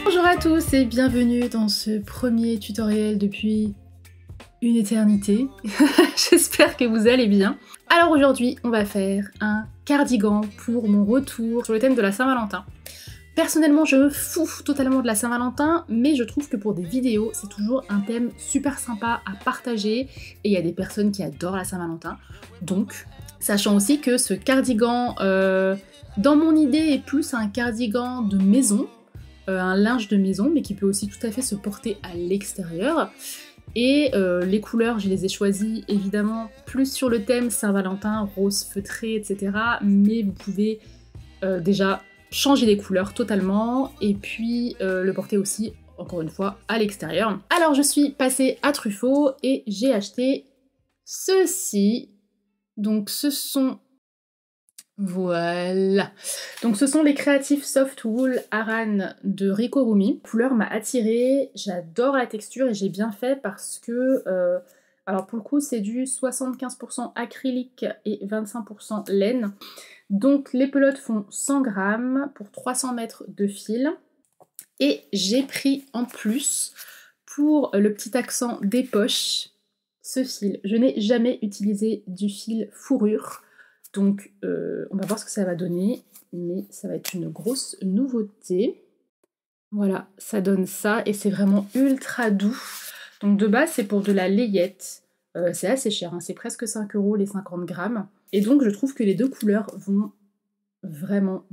Bonjour à tous et bienvenue dans ce premier tutoriel depuis une éternité. J'espère que vous allez bien. Alors aujourd'hui, on va faire un cardigan pour mon retour sur le thème de la Saint-Valentin. Personnellement, je me fous totalement de la Saint-Valentin, mais je trouve que pour des vidéos, c'est toujours un thème super sympa à partager, et il y a des personnes qui adorent la Saint-Valentin. Donc, sachant aussi que ce cardigan, dans mon idée, est plus un cardigan de maison, un linge de maison, mais qui peut aussi tout à fait se porter à l'extérieur. Et les couleurs, je les ai choisies évidemment plus sur le thème Saint-Valentin, rose feutré, etc. Mais vous pouvez déjà changer les couleurs totalement et puis le porter aussi, encore une fois, à l'extérieur. Alors je suis passée à Truffaut et j'ai acheté ceci. Donc ce sont... Voilà. Donc ce sont les Creative Soft Wool Aran de Rico Rumi. La couleur m'a attirée, j'adore la texture et j'ai bien fait parce que... alors pour le coup c'est du 75% acrylique et 25% laine. Donc les pelotes font 100 grammes pour 300 mètres de fil. Et j'ai pris en plus, pour le petit accent des poches, ce fil. Je n'ai jamais utilisé du fil fourrure. Donc on va voir ce que ça va donner. Mais ça va être une grosse nouveauté. Voilà, ça donne ça et c'est vraiment ultra doux. Donc de base c'est pour de la layette. C'est assez cher, hein, c'est presque 5 € les 50 grammes. Et donc je trouve que les deux couleurs vont vraiment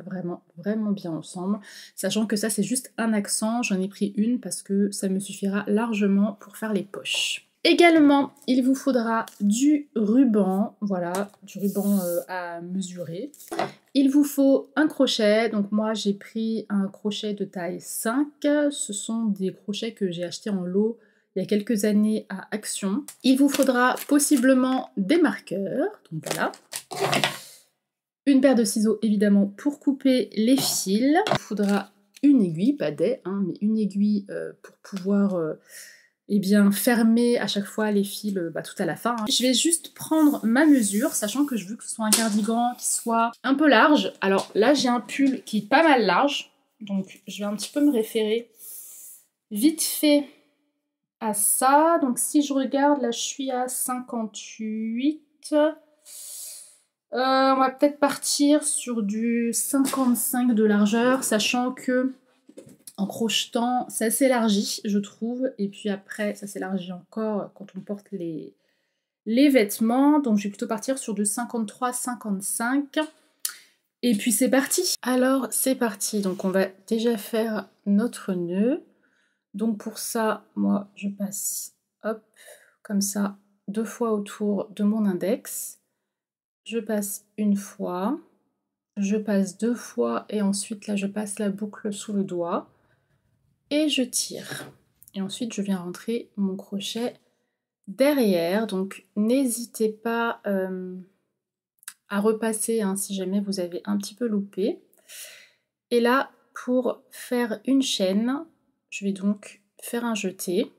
bien ensemble. Sachant que ça c'est juste un accent, j'en ai pris une parce que ça me suffira largement pour faire les poches. Également, il vous faudra du ruban, voilà, du ruban à mesurer. Il vous faut un crochet, donc moi j'ai pris un crochet de taille 5. Ce sont des crochets que j'ai achetés en lot il y a quelques années à Action. Il vous faudra possiblement des marqueurs, donc voilà. Une paire de ciseaux évidemment pour couper les fils. Il vous faudra une aiguille, pas des, hein, mais une aiguille pour pouvoir eh bien, fermer à chaque fois les fils tout à la fin. Hein. Je vais juste prendre ma mesure, sachant que je veux que ce soit un cardigan qui soit un peu large. Alors là j'ai un pull qui est pas mal large, donc je vais un petit peu me référer vite fait à ça. Donc si je regarde, là je suis à 58. On va peut-être partir sur du 55 de largeur, sachant que en crochetant, ça s'élargit, je trouve. Et puis après, ça s'élargit encore quand on porte les vêtements. Donc je vais plutôt partir sur du 53-55. Et puis c'est parti. Alors c'est parti. Donc on va déjà faire notre nœud. Donc pour ça, moi je passe, hop, comme ça, 2 fois autour de mon index. Je passe une fois, je passe 2 fois et ensuite là je passe la boucle sous le doigt et je tire. Et ensuite je viens rentrer mon crochet derrière, donc n'hésitez pas à repasser hein, si jamais vous avez un petit peu loupé. Et là pour faire une chaîne, je vais donc faire un jeté,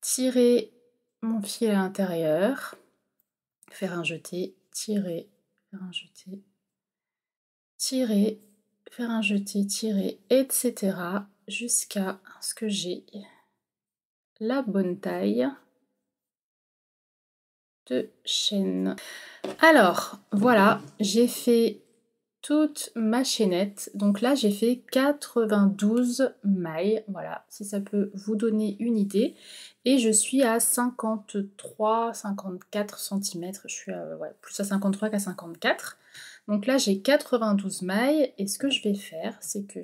tirer mon fil à l'intérieur, faire un jeté, tirer, faire un jeté, tirer, faire un jeté, tirer, etc. jusqu'à ce que j'ai la bonne taille de chaîne. Alors, voilà, j'ai fait toute ma chaînette. Donc là, j'ai fait 92 mailles. Voilà, si ça peut vous donner une idée. Et je suis à 53-54 cm. Je suis à, plus à 53 qu'à 54. Donc là, j'ai 92 mailles. Et ce que je vais faire, c'est que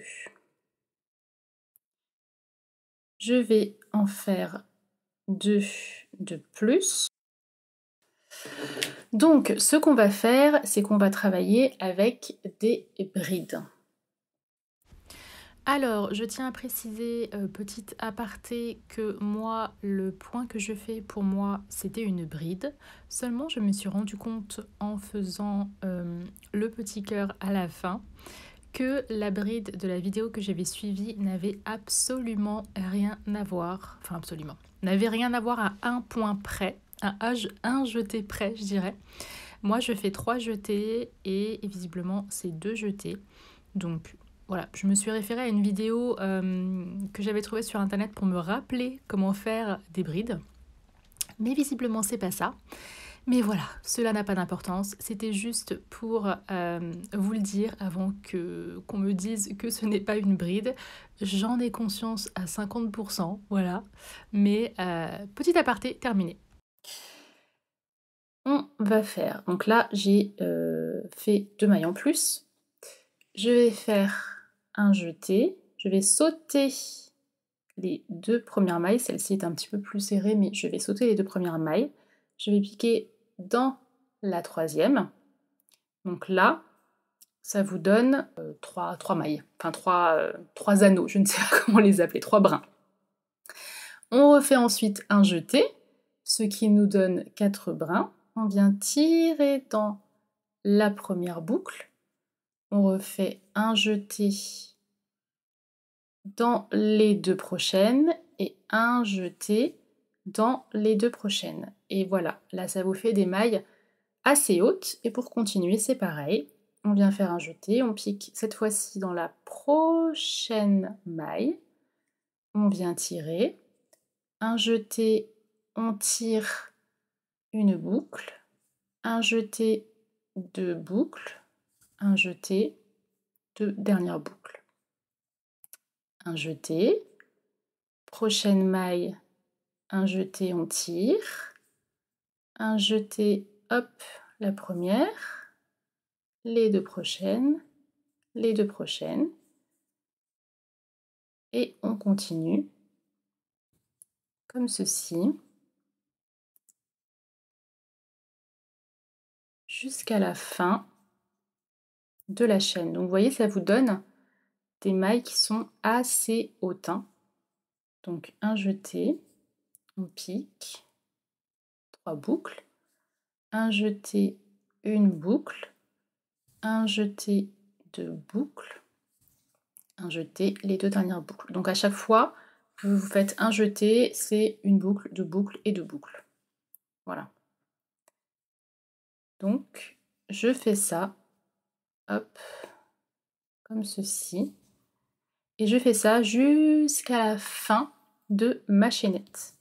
je vais en faire 2 de plus. Donc, ce qu'on va faire, c'est qu'on va travailler avec des brides. Alors, je tiens à préciser, petite aparté, que moi, le point que je fais pour moi, c'était une bride. Seulement, je me suis rendu compte en faisant le petit cœur à la fin que la bride de la vidéo que j'avais suivie n'avait absolument rien à voir. Enfin, absolument. N'avait rien à voir à un point près. Un jeté près, je dirais. Moi, je fais 3 jetés et visiblement, c'est 2 jetés. Donc, voilà, je me suis référée à une vidéo que j'avais trouvée sur internet pour me rappeler comment faire des brides. Mais visiblement, c'est pas ça. Mais voilà, cela n'a pas d'importance. C'était juste pour vous le dire avant qu'on me dise que ce n'est pas une bride. J'en ai conscience à 50%, voilà. Mais petit aparté, terminé. On va faire, donc là j'ai fait 2 mailles en plus. Je vais faire un jeté, je vais sauter les 2 premières mailles, celle-ci est un petit peu plus serrée mais je vais sauter les 2 premières mailles. Je vais piquer dans la 3e, donc là ça vous donne 3 mailles, enfin 3 anneaux, je ne sais pas comment les appeler, 3 brins. On refait ensuite un jeté, ce qui nous donne 4 brins. On vient tirer dans la première boucle, on refait un jeté dans les 2 prochaines et un jeté dans les 2 prochaines. Et voilà, là ça vous fait des mailles assez hautes. Et pour continuer, c'est pareil. On vient faire un jeté, on pique cette fois-ci dans la prochaine maille. On vient tirer. Un jeté, on tire une boucle. Un jeté, 2 boucles. Un jeté, 2 dernières boucles. Un jeté. Prochaine maille, un jeté, on tire. Un jeté, hop, la première. Les 2 prochaines. Les 2 prochaines. Et on continue comme ceci jusqu'à la fin de la chaîne. Donc vous voyez, ça vous donne des mailles qui sont assez hautes, hein. Donc un jeté, on pique, 3 boucles, un jeté, une boucle, un jeté, 2 boucles, un jeté, les 2 dernières boucles. Donc à chaque fois que vous faites un jeté, c'est une boucle, 2 boucles et 2 boucles. Voilà. Donc je fais ça, hop, comme ceci. Et je fais ça jusqu'à la fin de ma chaînette.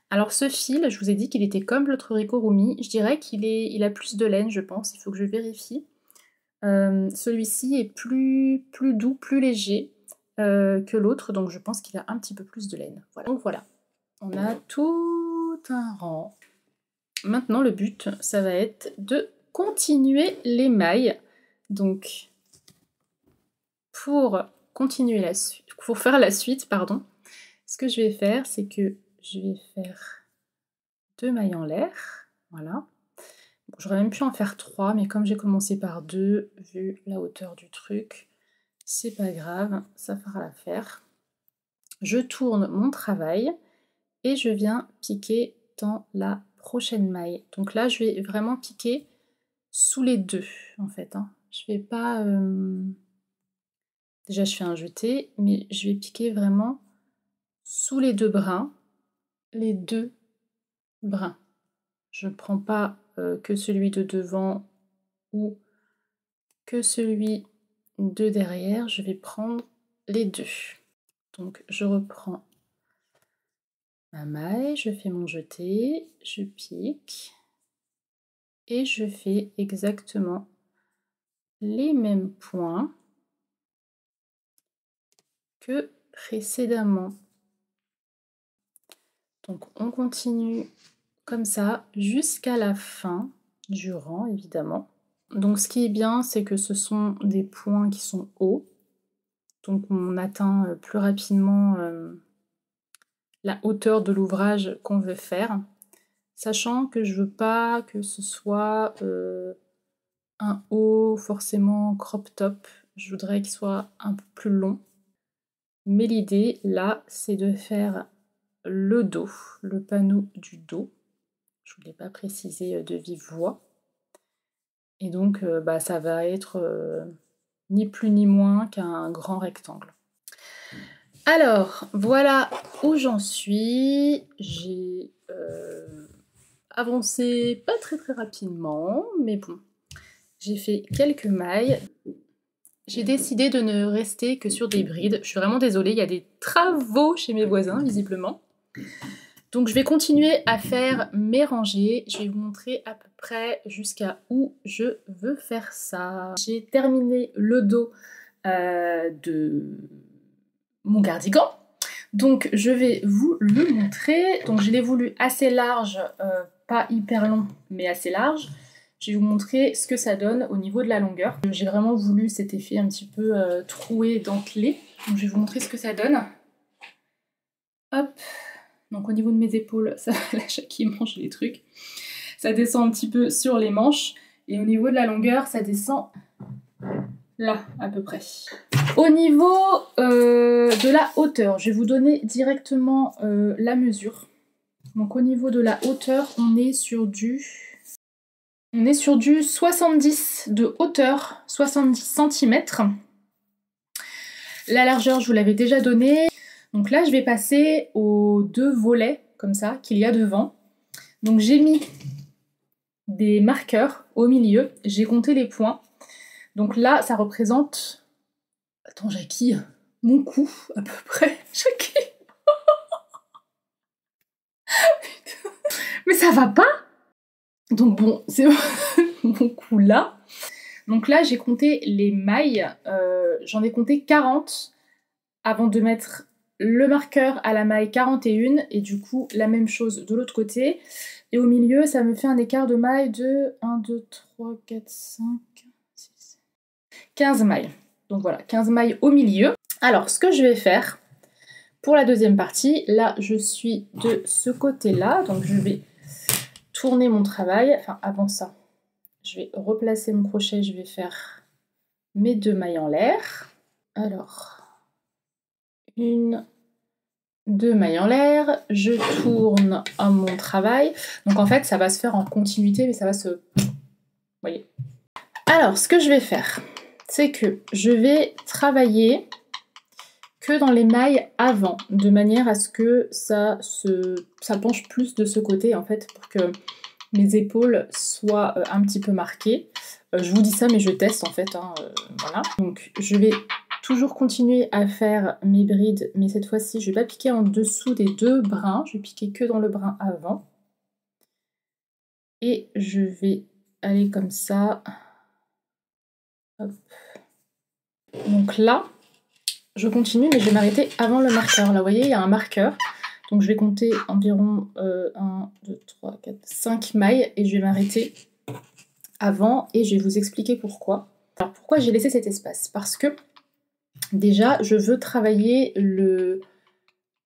Alors ce fil, je vous ai dit qu'il était comme l'autre Ricorumi, je dirais qu'il a plus de laine, je pense, il faut que je vérifie. Celui-ci est plus doux, plus léger que l'autre, donc je pense qu'il a un petit peu plus de laine. Voilà. Donc voilà, on a tout un rang. Maintenant le but, ça va être de continuer les mailles. Donc pour continuer pour faire la suite, pardon, ce que je vais faire, c'est que je vais faire 2 mailles en l'air, voilà. Bon, j'aurais même pu en faire 3, mais comme j'ai commencé par 2, vu la hauteur du truc, c'est pas grave, ça fera l'affaire. Je tourne mon travail et je viens piquer dans la prochaine maille. Donc là, je vais vraiment piquer sous les 2, en fait, hein. Je vais pas... Déjà, je fais un jeté, mais je vais piquer vraiment sous les 2 brins, les 2 brins. Je ne prends pas que celui de devant ou que celui de derrière, je vais prendre les 2. Donc je reprends ma maille, je fais mon jeté, je pique et je fais exactement les mêmes points que précédemment. Donc on continue comme ça jusqu'à la fin du rang, évidemment. Donc ce qui est bien, c'est que ce sont des points qui sont hauts, donc on atteint plus rapidement la hauteur de l'ouvrage qu'on veut faire, sachant que je veux pas que ce soit un haut forcément crop top, je voudrais qu'il soit un peu plus long. Mais l'idée là, c'est de faire le dos, le panneau du dos. Je ne voulais pas préciser de vive voix. Et donc ça va être ni plus ni moins qu'un grand rectangle. Alors, voilà où j'en suis. J'ai avancé pas très rapidement, mais bon, j'ai fait quelques mailles. J'ai décidé de ne rester que sur des brides. Je suis vraiment désolée, il y a des travaux chez mes voisins, visiblement. Donc je vais continuer à faire mes rangées. Je vais vous montrer à peu près jusqu'à où je veux faire ça. J'ai terminé le dos de mon cardigan. Donc je vais vous le montrer. Donc je l'ai voulu assez large, pas hyper long, mais assez large. Je vais vous montrer ce que ça donne au niveau de la longueur. J'ai vraiment voulu cet effet un petit peu troué, dentelé. Donc je vais vous montrer ce que ça donne. Hop. Donc au niveau de mes épaules, ça, là, qui mange les trucs. Ça descend un petit peu sur les manches. Et au niveau de la longueur, ça descend là, à peu près. Au niveau de la hauteur, je vais vous donner directement la mesure. Donc au niveau de la hauteur, on est sur du 70 de hauteur, 70 cm. La largeur, je vous l'avais déjà donnée. Donc là, je vais passer aux 2 volets, comme ça, qu'il y a devant. Donc j'ai mis des marqueurs au milieu. J'ai compté les points. Donc là, ça représente... Attends, Jackie, mon cou, à peu près. Jackie. Mais ça va pas? Donc bon, c'est mon cou là. Donc là, j'ai compté les mailles. J'en ai compté 40 avant de mettre le marqueur à la maille 41. Et du coup, la même chose de l'autre côté. Et au milieu, ça me fait un écart de mailles de 1, 2, 3, 4, 5, 6, 15 mailles. Donc voilà, 15 mailles au milieu. Alors, ce que je vais faire pour la deuxième partie, là, je suis de ce côté-là. Donc je vais tourner mon travail. Enfin, avant ça, je vais replacer mon crochet. Je vais faire mes 2 mailles en l'air. Alors, 1, 2 mailles en l'air. Je tourne à mon travail. Donc en fait, ça va se faire en continuité, mais ça va se... Vous voyez. Alors, ce que je vais faire, c'est que je vais travailler que dans les mailles avant, de manière à ce que ça penche plus de ce côté, en fait, pour que mes épaules soient un petit peu marquées. Je vous dis ça, mais je teste, en fait, hein, voilà. Donc, je vais toujours continuer à faire mes brides, mais cette fois-ci, je ne vais pas piquer en dessous des 2 brins, je vais piquer que dans le brin avant. Et je vais aller comme ça. Hop. Donc là, je continue, mais je vais m'arrêter avant le marqueur. Là, vous voyez, il y a un marqueur. Donc je vais compter environ 1, 2, 3, 4, 5 mailles et je vais m'arrêter avant et je vais vous expliquer pourquoi. Alors pourquoi j'ai laissé cet espace? Parce que déjà, je veux travailler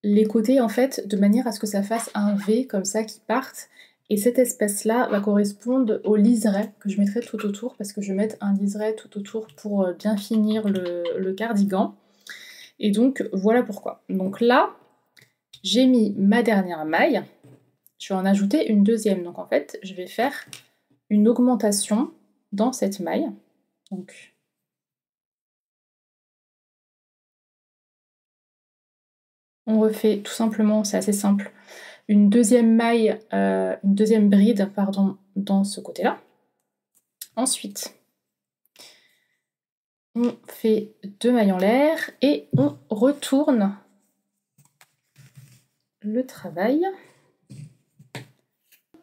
les côtés en fait de manière à ce que ça fasse un V comme ça qui parte. Et cet espace-là va correspondre au liseré que je mettrai tout autour parce que je vais mettre un liseré tout autour pour bien finir le cardigan. Et donc voilà pourquoi. Donc là, j'ai mis ma dernière maille. Je vais en ajouter une deuxième. Donc en fait, je vais faire une augmentation dans cette maille. Donc on refait tout simplement, c'est assez simple, une deuxième maille, une deuxième bride, pardon, dans ce côté-là. Ensuite, on fait 2 mailles en l'air et on retourne le travail.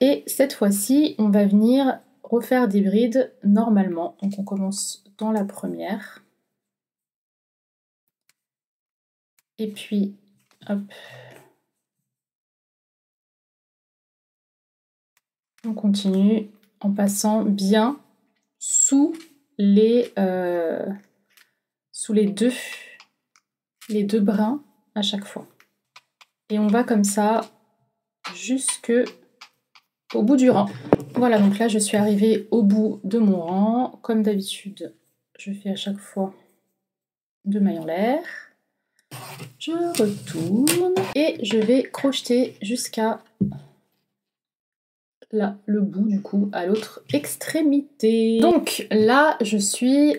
Et cette fois-ci, on va venir refaire des brides normalement. Donc on commence dans la première. Et puis, hop. On continue en passant bien sous les deux brins à chaque fois. Et on va comme ça jusque au bout du rang. Voilà, donc là je suis arrivée au bout de mon rang. Comme d'habitude, je fais à chaque fois 2 mailles en l'air. Je retourne et je vais crocheter jusqu'à là, le bout du coup, à l'autre extrémité. Donc là, je suis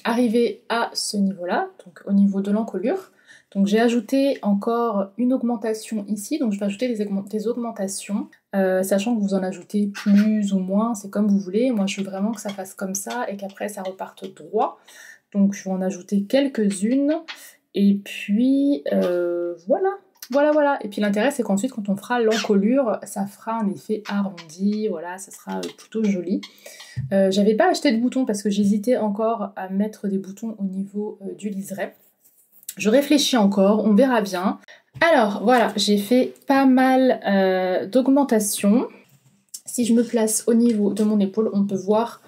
arrivée à ce niveau-là, donc au niveau de l'encolure. Donc j'ai ajouté encore une augmentation ici, donc je vais ajouter des augmentations, sachant que vous en ajoutez plus ou moins, c'est comme vous voulez. Moi je veux vraiment que ça fasse comme ça et qu'après ça reparte droit. Donc je vais en ajouter quelques-unes, et puis voilà. Voilà. Et puis l'intérêt c'est qu'ensuite quand on fera l'encolure, ça fera un effet arrondi, voilà, ça sera plutôt joli. J'avais pas acheté de boutons parce que j'hésitais encore à mettre des boutons au niveau du liseré. Je réfléchis encore, on verra bien. Alors voilà, j'ai fait pas mal d'augmentations. Si je me place au niveau de mon épaule, on peut voir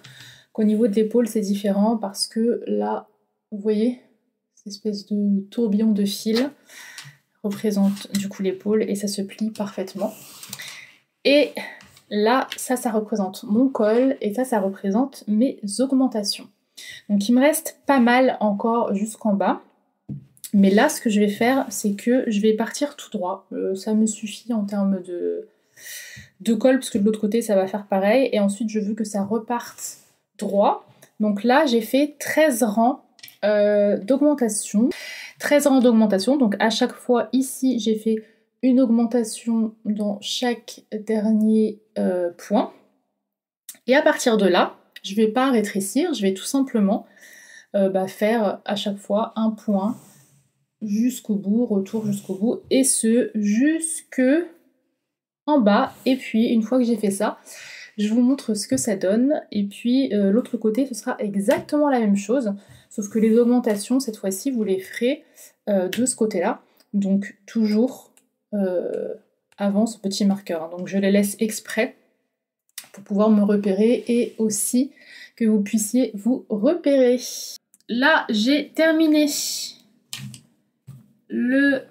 qu'au niveau de l'épaule c'est différent parce que là, vous voyez, cette espèce de tourbillon de fil représente du coup l'épaule et ça se plie parfaitement. Et là, ça représente mon col et ça représente mes augmentations. Donc il me reste pas mal encore jusqu'en bas. Mais là, ce que je vais faire, c'est que je vais partir tout droit. Ça me suffit en termes de col, parce que de l'autre côté, ça va faire pareil. Et ensuite, je veux que ça reparte droit. Donc là, j'ai fait 13 rangs d'augmentation. 13 rangs d'augmentation. Donc à chaque fois, ici, j'ai fait une augmentation dans chaque dernier point. Et à partir de là, je ne vais pas rétrécir, je vais tout simplement faire à chaque fois un point jusqu'au bout, retour jusqu'au bout, et ce jusque en bas. Et puis une fois que j'ai fait ça, je vous montre ce que ça donne. Et puis l'autre côté, ce sera exactement la même chose, sauf que les augmentations, cette fois-ci, vous les ferez de ce côté-là. Donc toujours avant ce petit marqueur. Donc je les laisse exprès pour pouvoir me repérer et aussi que vous puissiez vous repérer. Là, j'ai terminé le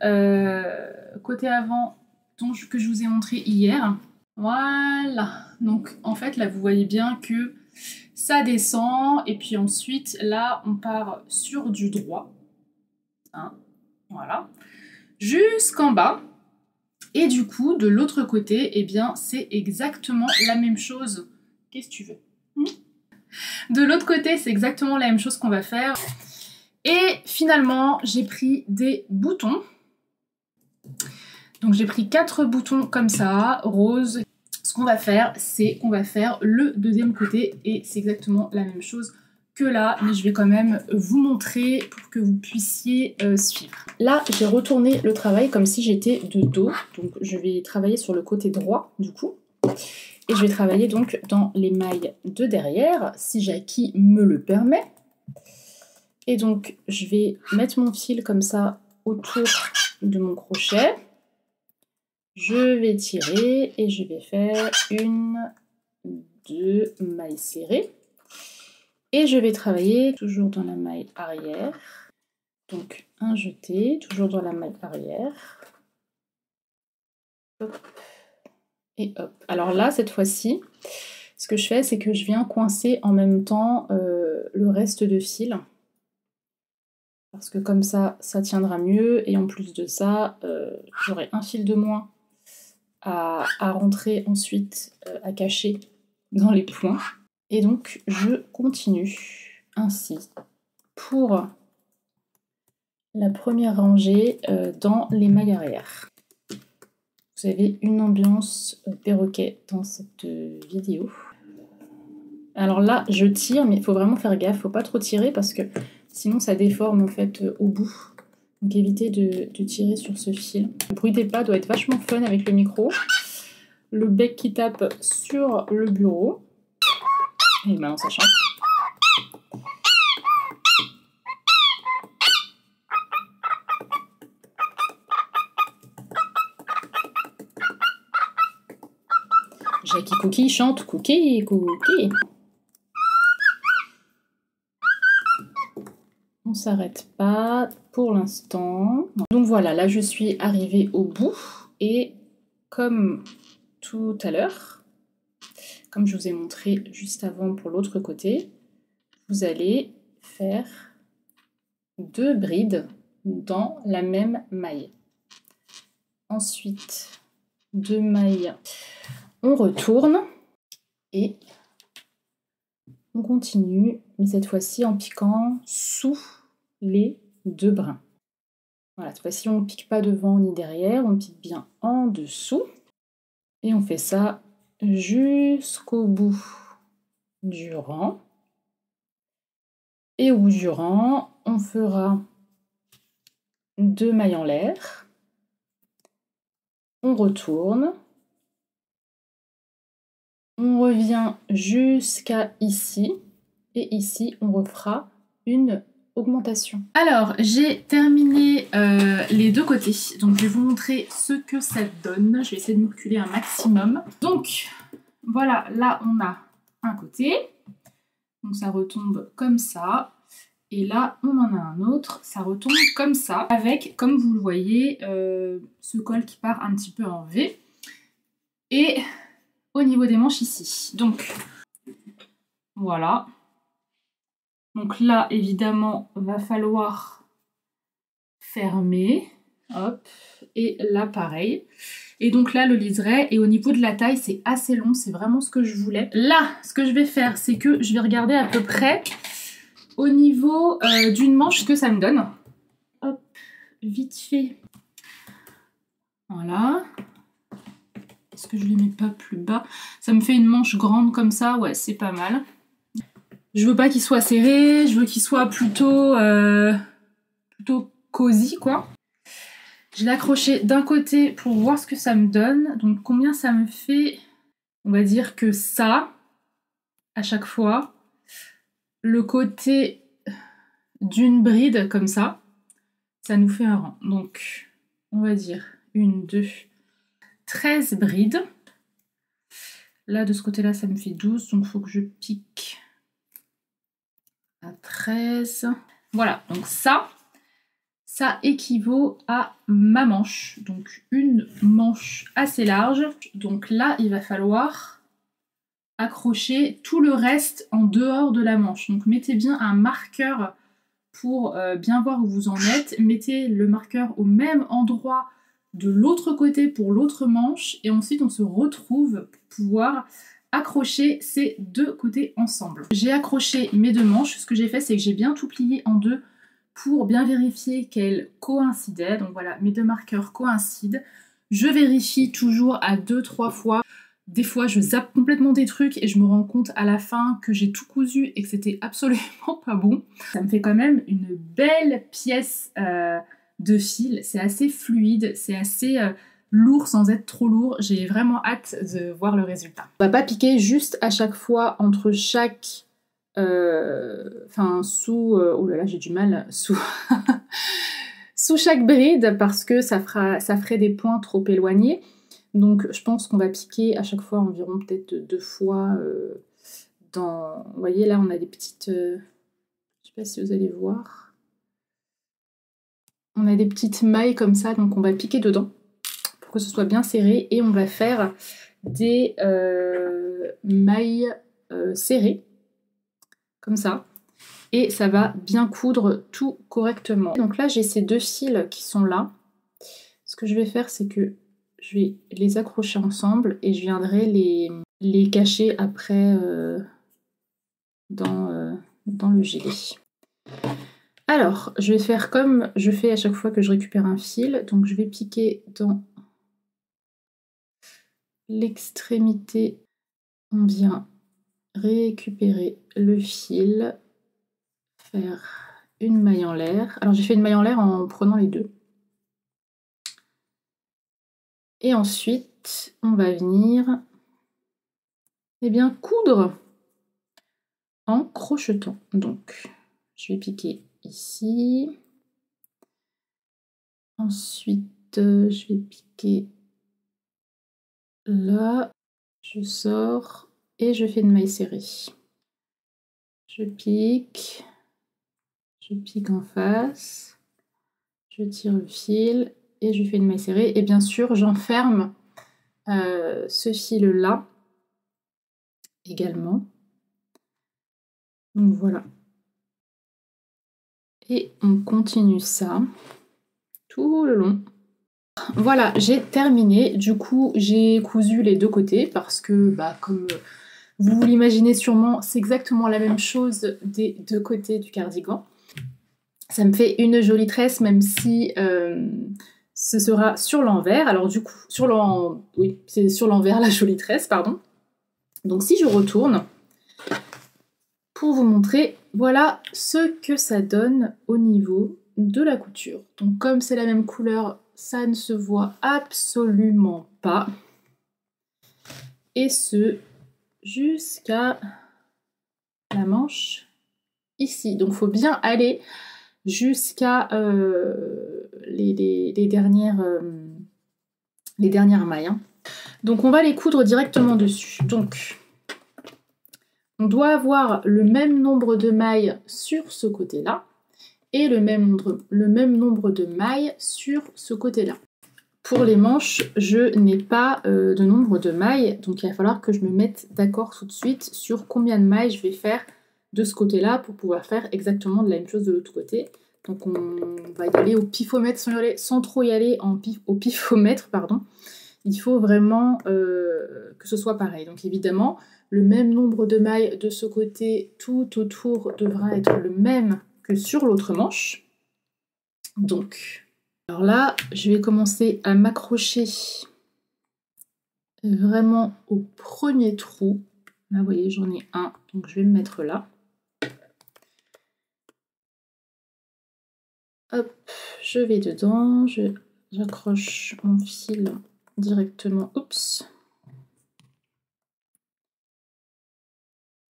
côté avant que je vous ai montré hier. Voilà. Donc en fait là vous voyez bien que ça descend et puis ensuite là on part sur du droit. Hein, voilà. Jusqu'en bas. Et du coup de l'autre côté, eh bien c'est exactement la même chose. Qu'est-ce que tu veux? De l'autre côté c'est exactement la même chose qu'on va faire. Et finalement, j'ai pris des boutons. Donc j'ai pris 4 boutons comme ça, rose. Ce qu'on va faire, c'est qu'on va faire le deuxième côté et c'est exactement la même chose que là, mais je vais quand même vous montrer pour que vous puissiez suivre. Là, j'ai retourné le travail comme si j'étais de dos. Donc je vais travailler sur le côté droit du coup. Et je vais travailler donc dans les mailles de derrière, si Jackie me le permet. Et donc, je vais mettre mon fil comme ça autour de mon crochet. Je vais tirer et je vais faire 1, 2 mailles serrées. Et je vais travailler toujours dans la maille arrière. Donc, un jeté, toujours dans la maille arrière. Hop. Et hop. Alors là, cette fois-ci, ce que je fais, c'est que je viens coincer en même temps le reste de fil. Parce que comme ça tiendra mieux. Et en plus de ça, j'aurai un fil de moins à rentrer ensuite, à cacher dans les points. Et donc, je continue ainsi pour la première rangée dans les mailles arrière. Vous avez une ambiance perroquet dans cette vidéo. Alors là, je tire, mais il faut vraiment faire gaffe, faut pas trop tirer parce que sinon ça déforme en fait au bout. Donc évitez de tirer sur ce fil. Le bruit des pas doit être vachement fun avec le micro. Le bec qui tape sur le bureau. Et maintenant ça chante. Jackie Cookie chante Cookie, Cookie. On s'arrête pas pour l'instant. Donc voilà, là je suis arrivée au bout et comme tout à l'heure, comme je vous ai montré juste avant pour l'autre côté, vous allez faire 2 brides dans la même maille. Ensuite, 2 mailles, on retourne et on continue, mais cette fois-ci en piquant sous les 2 brins. Voilà, cette fois-ci on pique pas devant ni derrière, on pique bien en dessous. Et on fait ça jusqu'au bout du rang. Et au bout du rang, on fera 2 mailles en l'air. On retourne. On revient jusqu'à ici. Et ici, on refera une augmentation. Alors, j'ai terminé les deux côtés. Donc, je vais vous montrer ce que ça donne. Je vais essayer de me reculer un maximum. Donc, voilà, là, on a un côté. Donc, ça retombe comme ça. Et là, on en a un autre. Ça retombe comme ça. Avec, comme vous le voyez, ce col qui part un petit peu en V. Et au niveau des manches ici. Donc, voilà. Donc là, évidemment, va falloir fermer. Hop. Et là, pareil. Et donc là, le liseré. Et au niveau de la taille, c'est assez long. C'est vraiment ce que je voulais. Là, ce que je vais faire, c'est que je vais regarder à peu près au niveau d'une manche ce que ça me donne. Hop. Vite fait. Voilà. Est-ce que je les mets pas plus bas? Ça me fait une manche grande comme ça. Ouais, c'est pas mal. Je veux pas qu'il soit serré, je veux qu'il soit plutôt cosy, quoi. Je l'ai accroché d'un côté pour voir ce que ça me donne. Donc combien ça me fait? On va dire que ça, à chaque fois, le côté d'une bride comme ça nous fait un rang. Donc, on va dire 1, 2, 13 brides. Là, de ce côté-là, ça me fait 12, donc il faut que je pique à 13. Voilà, donc ça équivaut à ma manche. Donc une manche assez large. Donc là, il va falloir accrocher tout le reste en dehors de la manche. Donc mettez bien un marqueur pour bien voir où vous en êtes. Mettez le marqueur au même endroit de l'autre côté pour l'autre manche. Et ensuite, on se retrouve pour pouvoir accrocher ces deux côtés ensemble. J'ai accroché mes deux manches. Ce que j'ai fait, c'est que j'ai bien tout plié en deux pour bien vérifier qu'elles coïncidaient. Donc voilà, mes deux marqueurs coïncident. Je vérifie toujours à 2-3 fois. Des fois, je zappe complètement des trucs et je me rends compte à la fin que j'ai tout cousu et que c'était absolument pas bon. Ça me fait quand même une belle pièce de fil. C'est assez fluide, c'est assez lourd sans être trop lourd. J'ai vraiment hâte de voir le résultat. On va pas piquer juste à chaque fois entre chaque... oh là là, j'ai du mal, sous chaque bride parce que ça ferait des points trop éloignés. Donc je pense qu'on va piquer à chaque fois environ peut-être 2 fois dans... Vous voyez là on a des petites... je sais pas si vous allez voir. On a des petites mailles comme ça, donc on va piquer dedans pour que ce soit bien serré et on va faire des mailles serrées comme ça. Et ça va bien coudre tout correctement. Donc là j'ai ces 2 fils qui sont là. Ce que je vais faire c'est que je vais les accrocher ensemble et je viendrai les cacher après dans le gilet. Alors, je vais faire comme je fais à chaque fois que je récupère un fil. Donc je vais piquer dans l'extrémité. On vient récupérer le fil, faire une maille en l'air. Alors j'ai fait une maille en l'air en prenant les deux. Et ensuite, on va venir coudre en crochetant. Donc, je vais piquer ici. Ensuite, je vais piquer là. Je sors et je fais une maille serrée. Je pique en face. Je tire le fil et je fais une maille serrée. Et bien sûr, j'enferme ce fil-là également. Donc voilà. Et on continue ça tout le long. Voilà, j'ai terminé. Du coup, j'ai cousu les deux côtés parce que, comme vous l'imaginez sûrement, c'est exactement la même chose des deux côtés du cardigan. Ça me fait une jolie tresse, même si ce sera sur l'envers. Alors du coup, oui, c'est sur l'envers la jolie tresse, pardon. Donc si je retourne, pour vous montrer, voilà ce que ça donne au niveau de la couture. Donc comme c'est la même couleur, ça ne se voit absolument pas. Et ce, jusqu'à la manche ici. Donc il faut bien aller jusqu'à les dernières mailles. Hein. Donc on va les coudre directement dessus. Donc on doit avoir le même nombre de mailles sur ce côté-là et le même nombre de mailles sur ce côté-là. Pour les manches, je n'ai pas de nombre de mailles, donc il va falloir que je me mette d'accord tout de suite sur combien de mailles je vais faire de ce côté-là pour pouvoir faire exactement de la même chose de l'autre côté. Donc on va y aller au pifomètre sans trop y aller au pifomètre, pardon. Il faut vraiment que ce soit pareil. Donc évidemment, le même nombre de mailles de ce côté tout autour devra être le même que sur l'autre manche. Donc, alors là, je vais commencer à m'accrocher vraiment au premier trou. Là, vous voyez, j'en ai un, donc je vais me mettre là. Hop, je vais dedans, j'accroche mon fil directement, oups.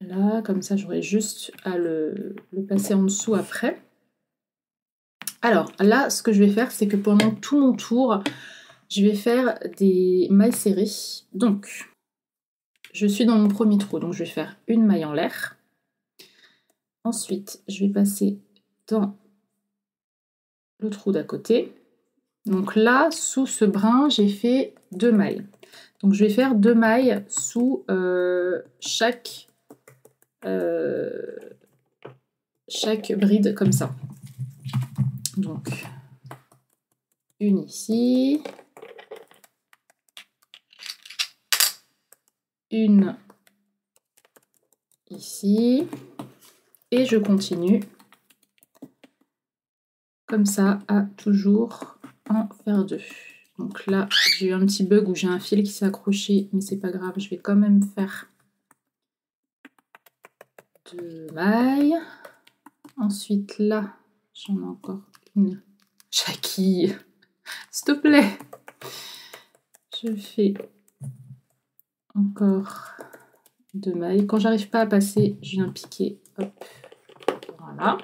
Là, comme ça, j'aurai juste à le passer en dessous après. Alors, là, ce que je vais faire, c'est que pendant tout mon tour, je vais faire des mailles serrées. Donc, je suis dans mon premier trou, donc je vais faire une maille en l'air. Ensuite, je vais passer dans le trou d'à côté. Donc là, sous ce brin, j'ai fait 2 mailles. Donc je vais faire 2 mailles sous chaque bride comme ça. Donc une ici, une ici, et je continue comme ça à toujours en faire 2. Donc là, j'ai eu un petit bug où j'ai un fil qui s'est accroché, mais c'est pas grave, je vais quand même faire 2 mailles. Ensuite là, j'en ai encore une. Jackie, s'il te plaît. Je fais encore 2 mailles. Quand j'arrive pas à passer, je viens piquer. Hop, voilà.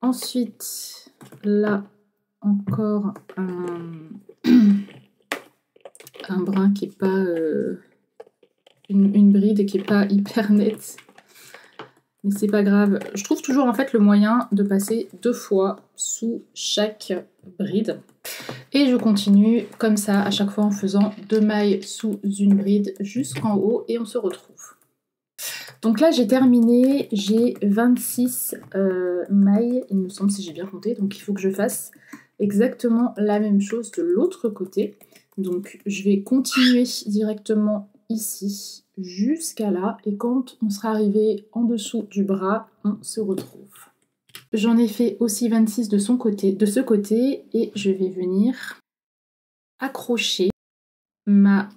Ensuite, là, encore un brin qui est pas... une bride qui est pas hyper nette. Mais c'est pas grave. Je trouve toujours en fait le moyen de passer 2 fois sous chaque bride. Et je continue comme ça à chaque fois en faisant 2 mailles sous une bride jusqu'en haut et on se retrouve. Donc là j'ai terminé, j'ai 26 mailles, il me semble si j'ai bien compté, donc il faut que je fasse exactement la même chose de l'autre côté. Donc je vais continuer directement ici jusqu'à là et quand on sera arrivé en dessous du bras, on se retrouve. J'en ai fait aussi 26 de ce côté et je vais venir accrocher ma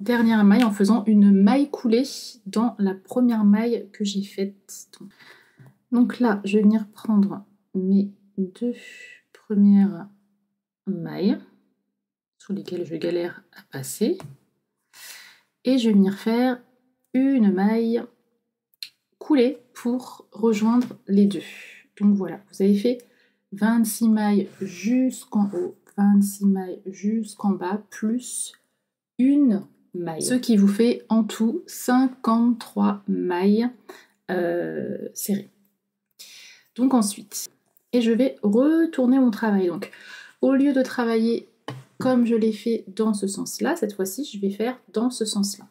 dernière maille en faisant une maille coulée dans la première maille que j'ai faite. Donc là, je vais venir prendre mes 2 premières mailles sous lesquelles je galère à passer et je vais venir faire une maille coulée pour rejoindre les 2. Donc voilà, vous avez fait 26 mailles jusqu'en haut, 26 mailles jusqu'en bas, plus une maille. Ce qui vous fait en tout 53 mailles serrées. Donc ensuite, et je vais retourner mon travail. Donc au lieu de travailler comme je l'ai fait dans ce sens-là, cette fois-ci, je vais faire dans ce sens-là.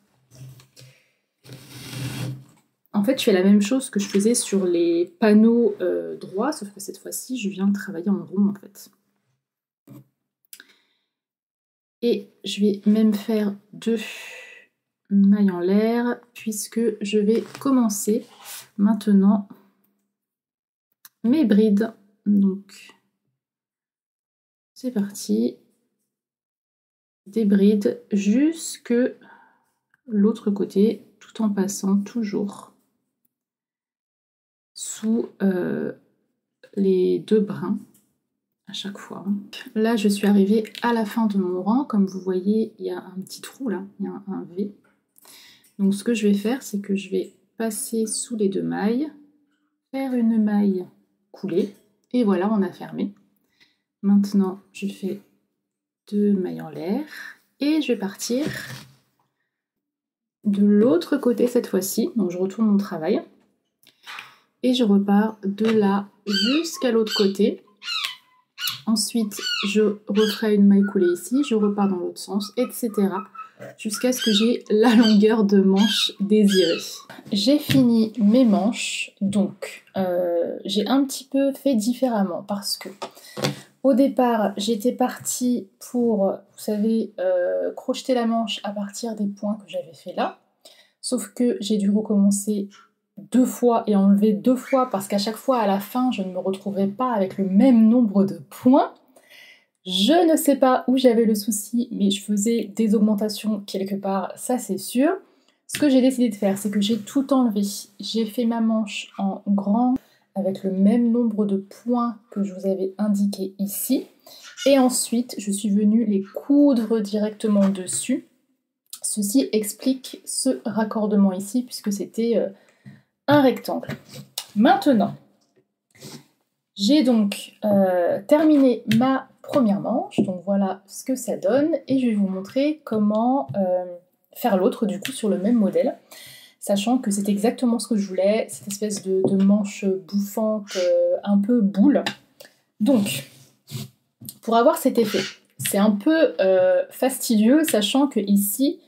En fait, je fais la même chose que je faisais sur les panneaux droits, sauf que cette fois-ci, je viens de travailler en rond, en fait. Et je vais même faire 2 mailles en l'air, puisque je vais commencer maintenant mes brides. Donc, c'est parti. Des brides jusque l'autre côté, tout en passant toujours sous les 2 brins à chaque fois. Là, je suis arrivée à la fin de mon rang. Comme vous voyez, il y a un petit trou là, il y a un V. Donc ce que je vais faire, c'est que je vais passer sous les 2 mailles, faire une maille coulée, et voilà, on a fermé. Maintenant, je fais 2 mailles en l'air, et je vais partir de l'autre côté cette fois-ci. Donc je retourne mon travail, et je repars de là jusqu'à l'autre côté. Ensuite, je referai une maille coulée ici, je repars dans l'autre sens, etc. jusqu'à ce que j'ai la longueur de manche désirée. J'ai fini mes manches, donc j'ai un petit peu fait différemment parce que au départ, j'étais partie pour, vous savez, crocheter la manche à partir des points que j'avais fait là, sauf que j'ai dû recommencer 2 fois et enlever 2 fois parce qu'à chaque fois à la fin je ne me retrouvais pas avec le même nombre de points. Je ne sais pas où j'avais le souci, mais je faisais des augmentations quelque part, ça c'est sûr. Ce que j'ai décidé de faire, c'est que j'ai tout enlevé. J'ai fait ma manche en grand avec le même nombre de points que je vous avais indiqué ici. Et ensuite, je suis venue les coudre directement dessus. Ceci explique ce raccordement ici, puisque c'était un rectangle. Maintenant, j'ai donc terminé ma première manche, donc voilà ce que ça donne, et je vais vous montrer comment faire l'autre du coup sur le même modèle, sachant que c'est exactement ce que je voulais, cette espèce de manche bouffante, un peu boule. Donc, pour avoir cet effet, c'est un peu fastidieux, sachant que ici,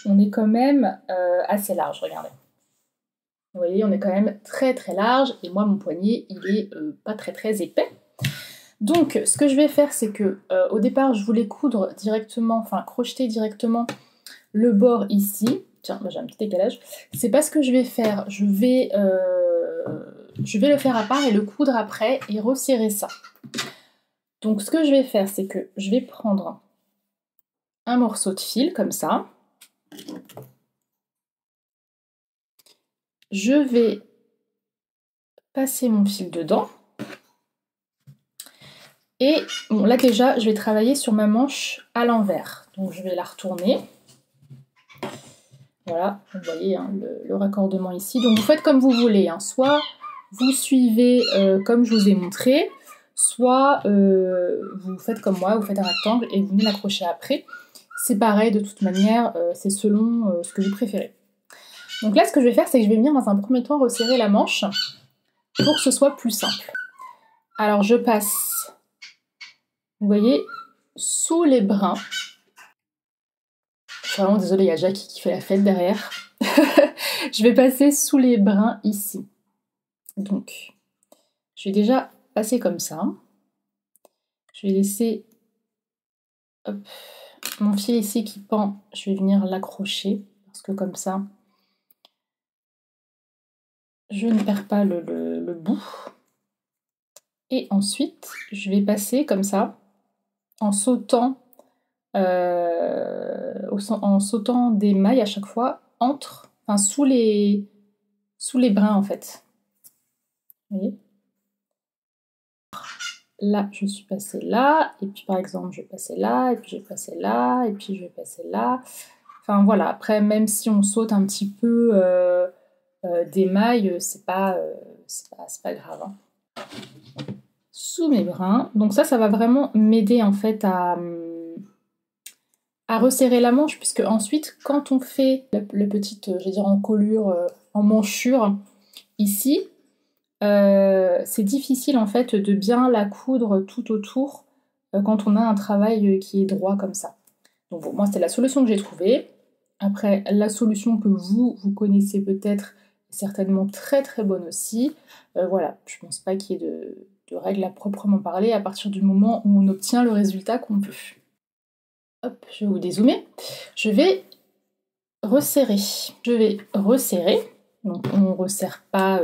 on est quand même assez large, regardez. Vous voyez, on est quand même très très large, et moi mon poignet, il est pas très très épais. Donc, ce que je vais faire, c'est que au départ, je voulais coudre directement, enfin crocheter directement le bord ici. Tiens, j'ai un petit décalage. C'est pas ce que je vais faire. Je vais le faire à part et le coudre après et resserrer ça. Donc, ce que je vais faire, c'est que je vais prendre un morceau de fil comme ça. Je vais passer mon fil dedans. Et bon, là déjà, je vais travailler sur ma manche à l'envers. Donc je vais la retourner. Voilà, vous voyez hein, le raccordement ici. Donc vous faites comme vous voulez. Hein. Soit vous suivez comme je vous ai montré, soit vous faites comme moi, vous faites un rectangle et vous venez l'accrocher après. C'est pareil de toute manière, c'est selon ce que vous préférez. Donc là, ce que je vais faire, c'est que je vais venir dans un premier temps resserrer la manche pour que ce soit plus simple. Alors je passe, vous voyez, sous les brins. Je suis vraiment désolée, il y a Jackie qui fait la fête derrière. Je vais passer sous les brins ici. Donc, je vais déjà passer comme ça. Je vais laisser hop, mon fil ici qui pend. Je vais venir l'accrocher parce que comme ça, je ne perds pas le bout. Et ensuite, je vais passer comme ça en sautant, des mailles à chaque fois sous les brins en fait. Vous voyez ? Là, je suis passée là, et puis par exemple, je vais passer là, et puis je vais passer là, et puis je vais passer là. Enfin voilà, après, même si on saute un petit peu des mailles, c'est pas grave. Hein. Sous mes brins. Donc ça va vraiment m'aider en fait à resserrer la manche, puisque ensuite, quand on fait la petite, je vais dire encolure, en manchure, ici, c'est difficile en fait de bien la coudre tout autour quand on a un travail qui est droit comme ça. Donc bon, moi c'est la solution que j'ai trouvée. Après, la solution que vous connaissez peut-être est certainement très très bonne aussi. Voilà, je pense pas qu'il y ait de règles à proprement parler à partir du moment où on obtient le résultat qu'on veut. Hop, je vais vous dézoomer. Je vais resserrer. Donc on ne resserre pas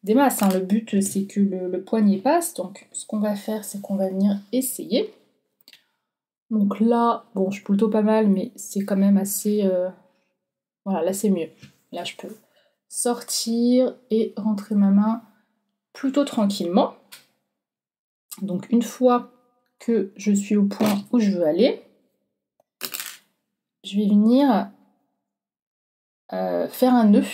des masses, hein. Le but c'est que le poignet passe, donc ce qu'on va faire c'est qu'on va venir essayer. Donc là, bon je suis plutôt pas mal, mais c'est quand même assez... Voilà, là c'est mieux. Là je peux sortir et rentrer ma main plutôt tranquillement. Donc une fois que je suis au point où je veux aller, je vais venir faire un nœud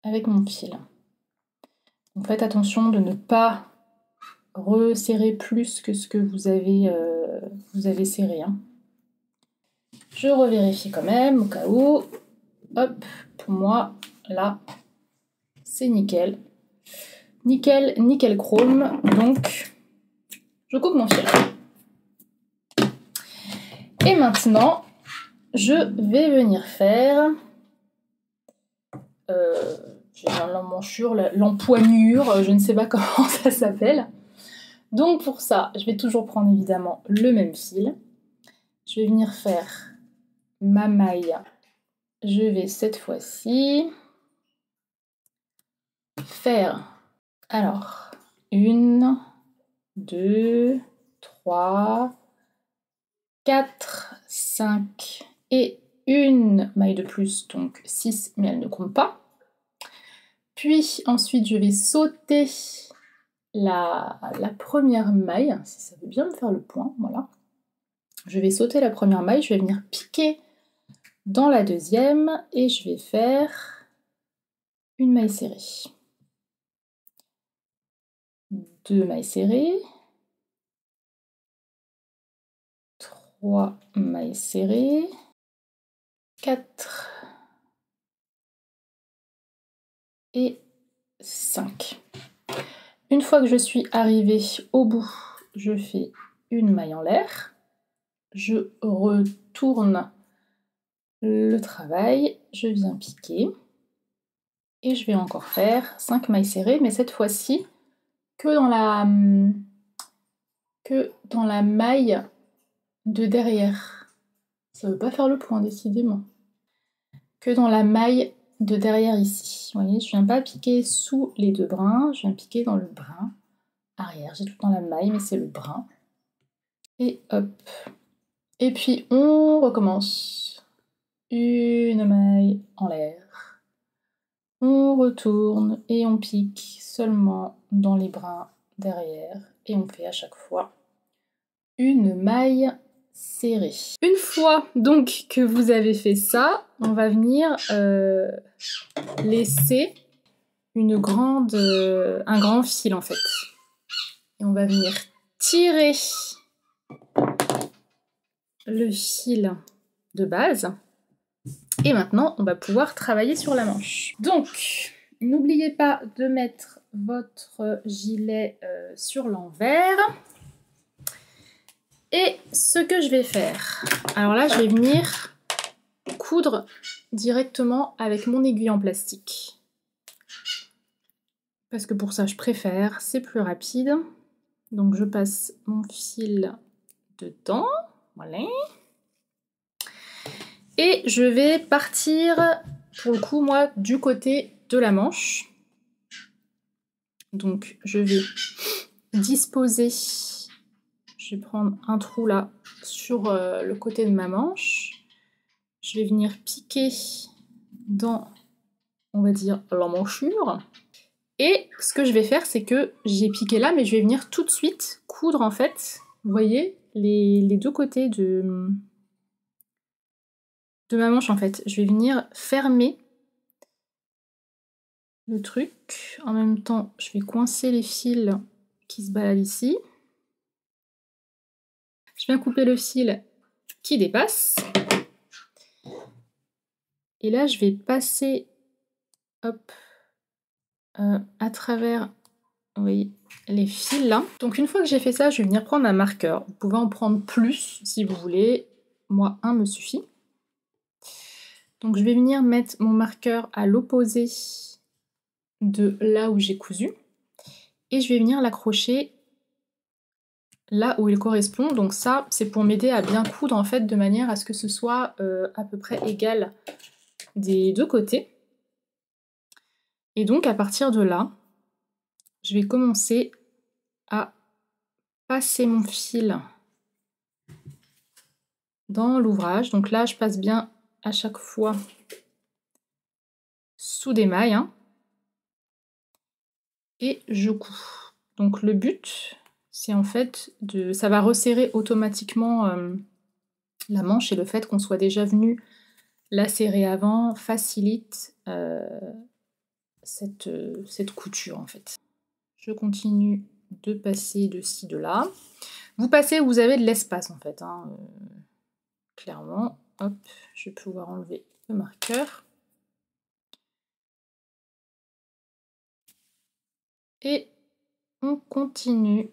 avec mon fil. Donc faites attention de ne pas resserrer plus que ce que vous avez serré. Hein. Je revérifie quand même au cas où. Hop, pour moi, là, c'est nickel. Nickel, nickel chrome. Donc, je coupe mon fil. Et maintenant, je vais venir faire l'emmanchure, l'empoignure, je ne sais pas comment ça s'appelle. Donc pour ça, je vais toujours prendre évidemment le même fil. Je vais venir faire ma maille. Je vais cette fois-ci faire, alors, 1, 2, 3, 4, 5 et une maille de plus, donc 6, mais elle ne compte pas. Puis ensuite, je vais sauter la première maille, si ça veut bien me faire le point, voilà. Je vais sauter la première maille, je vais venir piquer dans la deuxième et je vais faire une maille serrée. 2 mailles serrées, 3 mailles serrées, 4 et 5. Une fois que je suis arrivée au bout, je fais une maille en l'air, je retourne le travail, je viens piquer et je vais encore faire 5 mailles serrées, mais cette fois-ci que dans la maille de derrière. Ça veut pas faire le point, décidément. Que dans la maille de derrière ici. Vous voyez, je viens pas piquer sous les deux brins, je viens piquer dans le brin arrière. J'ai tout dans la maille, mais c'est le brin. Et hop. Et puis on recommence. Une maille en l'air. On retourne et on pique seulement dans les brins derrière. Et on fait à chaque fois une maille serrée. Une fois donc que vous avez fait ça, on va venir laisser un grand fil en fait. Et on va venir tirer le fil de base. Et maintenant, on va pouvoir travailler sur la manche. Donc, n'oubliez pas de mettre votre gilet sur l'envers. Et ce que je vais faire, alors là, je vais venir coudre directement avec mon aiguille en plastique. Parce que pour ça, je préfère, c'est plus rapide. Donc, je passe mon fil dedans, voilà. Et je vais partir, pour le coup, moi, du côté de la manche. Donc, je vais disposer, je vais prendre un trou là, sur le côté de ma manche. Je vais venir piquer dans, on va dire, l'emmanchure. Et ce que je vais faire, c'est que j'ai piqué là, mais je vais venir tout de suite coudre, en fait, vous voyez, les deux côtés de ma manche, en fait. Je vais venir fermer le truc. En même temps, je vais coincer les fils qui se baladent ici. Je viens couper le fil qui dépasse. Et là, je vais passer, hop, à travers, vous voyez, les fils là. Donc une fois que j'ai fait ça, je vais venir prendre un marqueur. Vous pouvez en prendre plus si vous voulez. Moi, un me suffit. Donc je vais venir mettre mon marqueur à l'opposé de là où j'ai cousu. Et je vais venir l'accrocher là où il correspond. Donc ça, c'est pour m'aider à bien coudre en fait, de manière à ce que ce soit à peu près égal des deux côtés. Et donc à partir de là, je vais commencer à passer mon fil dans l'ouvrage. Donc là, je passe bien à chaque fois sous des mailles, hein, et je couds. Donc le but, c'est en fait ça va resserrer automatiquement la manche, et le fait qu'on soit déjà venu la serrer avant facilite cette couture en fait. Je continue de passer de ci, de là. Vous passez où vous avez de l'espace en fait, hein, clairement. Hop, je vais pouvoir enlever le marqueur. Et on continue.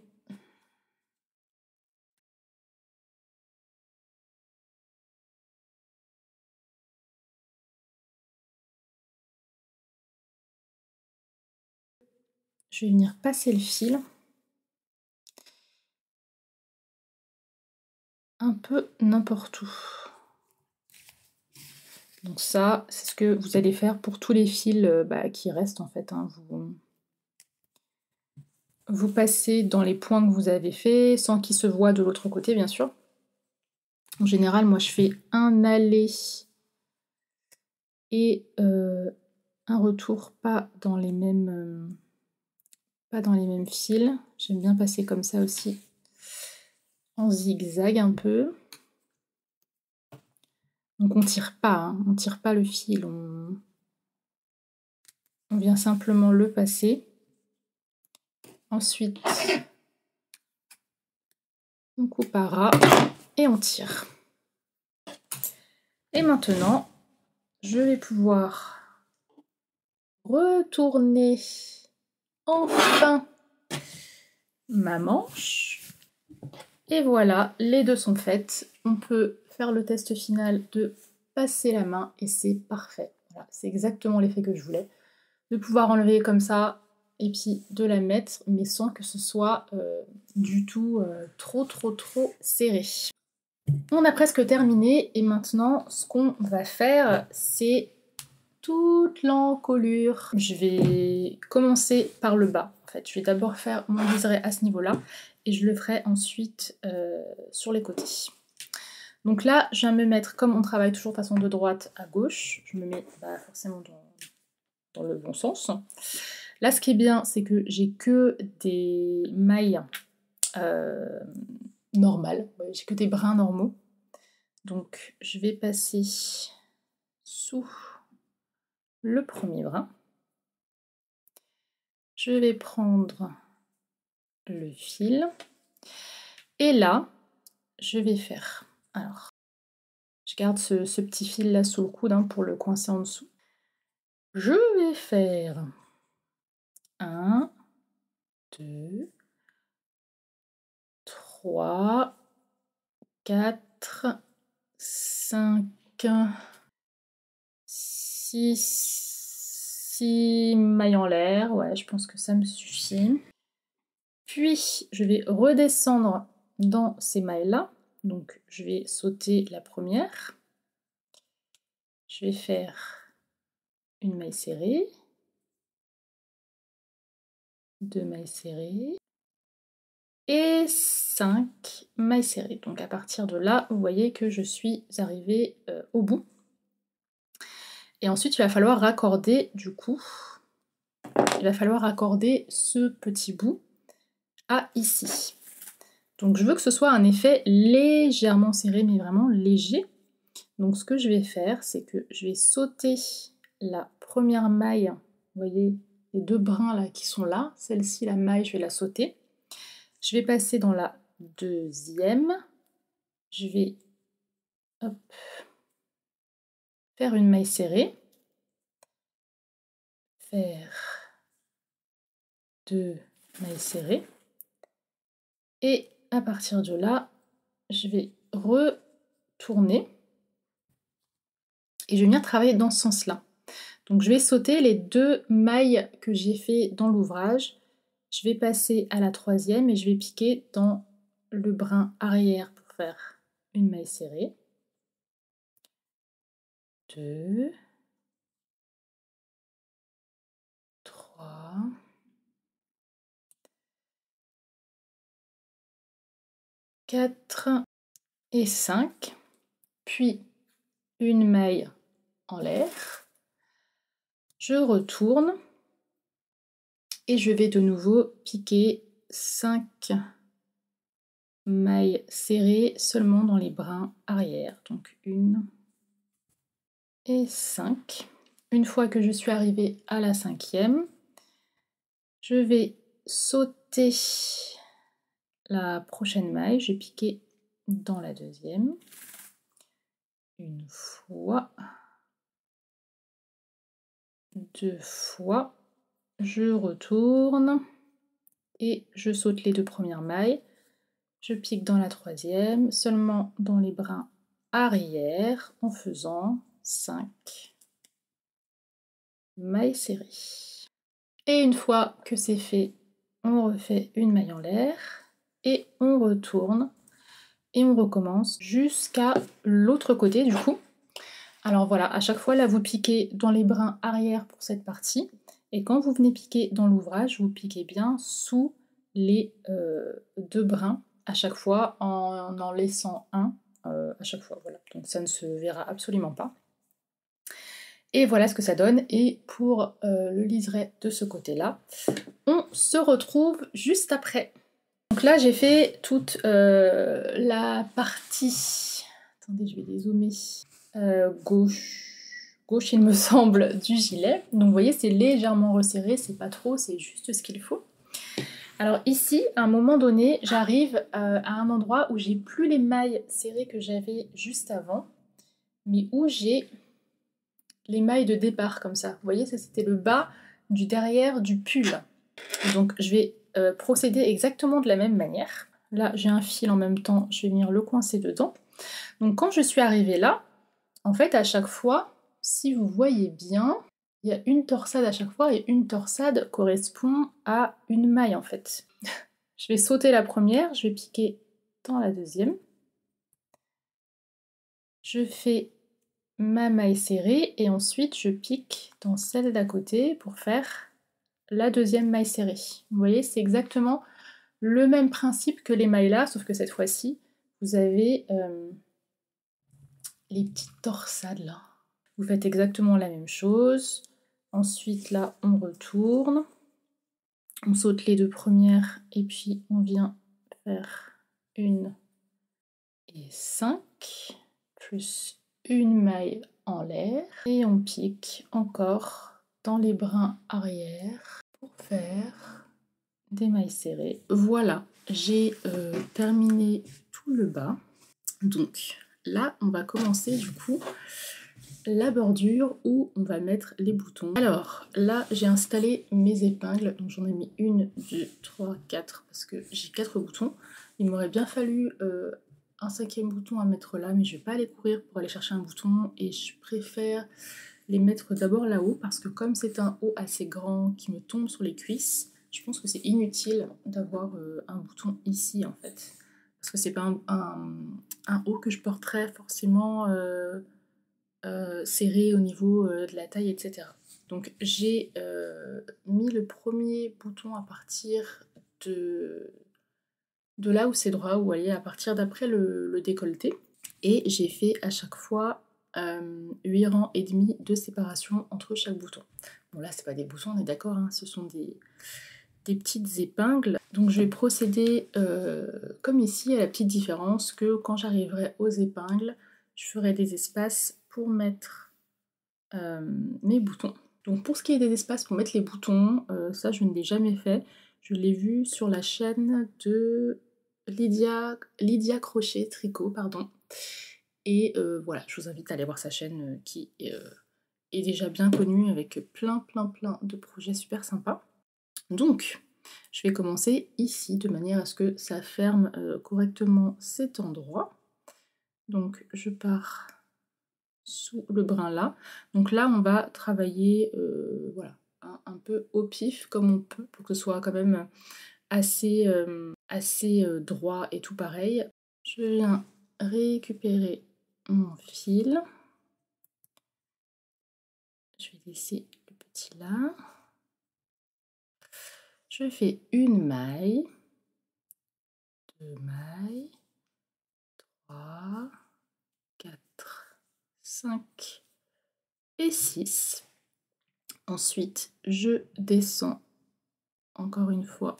Je vais venir passer le fil un peu n'importe où. Donc ça, c'est ce que vous allez faire pour tous les fils qui restent en fait, hein. Vous passez dans les points que vous avez fait, sans qu'ils se voient de l'autre côté, bien sûr. En général, moi, je fais un aller et un retour, pas dans les mêmes fils. J'aime bien passer comme ça aussi, en zigzag un peu. Donc on tire pas, hein, on tire pas le fil, on vient simplement le passer. Ensuite, on coupe à ras et on tire. Et maintenant, je vais pouvoir retourner enfin ma manche. Et voilà, les deux sont faites. On peut faire le test final de passer la main et c'est parfait. Voilà, c'est exactement l'effet que je voulais. De pouvoir enlever comme ça et puis de la mettre, mais sans que ce soit du tout trop serré. On a presque terminé et maintenant ce qu'on va faire, c'est toute l'encolure. Je vais commencer par le bas. En fait, je vais d'abord faire mon liseré à ce niveau-là et je le ferai ensuite sur les côtés. Donc là, je viens me mettre, comme on travaille toujours de façon de droite à gauche, je me mets forcément dans le bon sens. Là, ce qui est bien, c'est que j'ai que des mailles normales, j'ai que des brins normaux. Donc, je vais passer sous le premier brin. Je vais prendre le fil. Et là, je vais faire... Alors, je garde ce petit fil là sous le coude hein, pour le coincer en dessous. Je vais faire 1, 2, 3, 4, 5, 6 mailles en l'air. Ouais, je pense que ça me suffit. Puis, je vais redescendre dans ces mailles-là. Donc, je vais sauter la première. Je vais faire une maille serrée. 2 mailles serrées. Et 5 mailles serrées. Donc, à partir de là, vous voyez que je suis arrivée au bout. Et ensuite, il va falloir raccorder, du coup, il va falloir raccorder ce petit bout à ici. Donc je veux que ce soit un effet légèrement serré, mais vraiment léger. Donc ce que je vais faire, c'est que je vais sauter la première maille, vous voyez les deux brins là qui sont là, celle-ci, la maille, je vais la sauter. Je vais passer dans la deuxième, je vais hop, faire une maille serrée, faire 2 mailles serrées, et à partir de là, je vais retourner et je vais venir travailler dans ce sens-là. Donc je vais sauter les 2 mailles que j'ai fait dans l'ouvrage, je vais passer à la troisième et je vais piquer dans le brin arrière pour faire une maille serrée. 2, 3, 4 et 5, puis une maille en l'air, je retourne et je vais de nouveau piquer 5 mailles serrées seulement dans les brins arrière, donc 1 et 5. Une fois que je suis arrivée à la 5e, je vais sauter la prochaine maille, je vais piquer dans la 2e, une fois, 2 fois, je retourne et je saute les 2 premières mailles, je pique dans la 3e, seulement dans les brins arrière en faisant 5 mailles serrées. Et une fois que c'est fait, on refait une maille en l'air et on retourne et on recommence jusqu'à l'autre côté du coup. Alors voilà, à chaque fois là vous piquez dans les brins arrière pour cette partie et quand vous venez piquer dans l'ouvrage, vous piquez bien sous les 2 brins à chaque fois en laissant un à chaque fois. Voilà, donc ça ne se verra absolument pas. Et voilà ce que ça donne. Et pour le liseré de ce côté-là, on se retrouve juste après. Donc là, j'ai fait toute la partie... Attendez, je vais dézoomer. Gauche, il me semble, du gilet. Donc vous voyez, c'est légèrement resserré, c'est pas trop, c'est juste ce qu'il faut. Alors ici, à un moment donné, j'arrive à un endroit où j'ai plus les mailles serrées que j'avais juste avant, mais où j'ai les mailles de départ comme ça. Vous voyez, ça c'était le bas du derrière du pull. Donc je vais procéder exactement de la même manière. Là, j'ai un fil en même temps, je vais venir le coincer dedans. Donc quand je suis arrivée là, en fait, à chaque fois, si vous voyez bien, il y a une torsade à chaque fois et une torsade correspond à une maille en fait. Je vais sauter la première, je vais piquer dans la 2e. Je fais ma maille serrée et ensuite je pique dans celle d'à côté pour faire la 2e maille serrée. Vous voyez, c'est exactement le même principe que les mailles là, sauf que cette fois-ci, vous avez les petites torsades là. Vous faites exactement la même chose. Ensuite, là, on retourne. On saute les 2 premières et puis on vient faire 1 et 5, plus une maille en l'air. Et on pique encore dans les brins arrière pour faire des mailles serrées. Voilà, j'ai terminé tout le bas. Donc là, on va commencer du coup la bordure où on va mettre les boutons. Alors là, j'ai installé mes épingles, donc j'en ai mis 1, 2, 3, 4 parce que j'ai 4 boutons. Il m'aurait bien fallu un 5e bouton à mettre là, mais je vais pas aller courir pour aller chercher un bouton et je préfère les mettre d'abord là-haut parce que comme c'est un haut assez grand qui me tombe sur les cuisses, je pense que c'est inutile d'avoir un bouton ici en fait. Parce que c'est pas un haut que je porterais forcément serré au niveau de la taille, etc. Donc j'ai mis le premier bouton à partir de là où c'est droit, où aller à partir d'après le décolleté. Et j'ai fait à chaque fois 8 rangs et demi de séparation entre chaque bouton. Bon là c'est pas des boutons, on est d'accord, hein, ce sont des petites épingles. Donc je vais procéder comme ici, à la petite différence que quand j'arriverai aux épingles, je ferai des espaces pour mettre mes boutons. Donc pour ce qui est des espaces pour mettre les boutons, ça je ne l'ai jamais fait. Je l'ai vu sur la chaîne de Lydia Crochet Tricot, pardon. Et voilà, je vous invite à aller voir sa chaîne qui est déjà bien connue avec plein de projets super sympas. Donc, je vais commencer ici de manière à ce que ça ferme correctement cet endroit. Donc, je pars sous le brin là. Donc là, on va travailler voilà, un peu au pif comme on peut pour que ce soit quand même assez droit et tout pareil. Je viens récupérer mon fil. Je vais laisser le petit là. Je fais une maille, 2 mailles, 3, 4, 5 et 6. Ensuite, je descends encore une fois,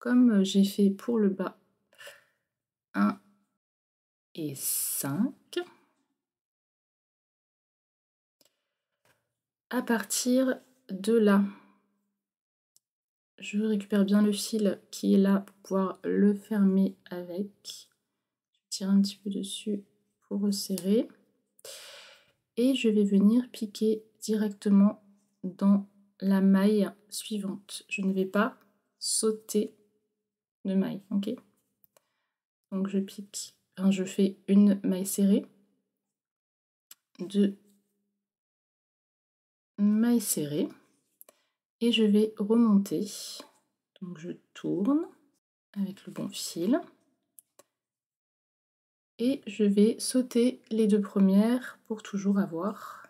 comme j'ai fait pour le bas, 1 et 5. À partir de là, je récupère bien le fil qui est là pour pouvoir le fermer avec. Je tire un petit peu dessus pour resserrer. Et je vais venir piquer directement dans la maille suivante. Je ne vais pas sauter de maille, ok? Donc je pique, enfin je fais une maille serrée, 2 mailles serrées, et je vais remonter. Donc je tourne avec le bon fil. Et je vais sauter les 2 premières pour toujours avoir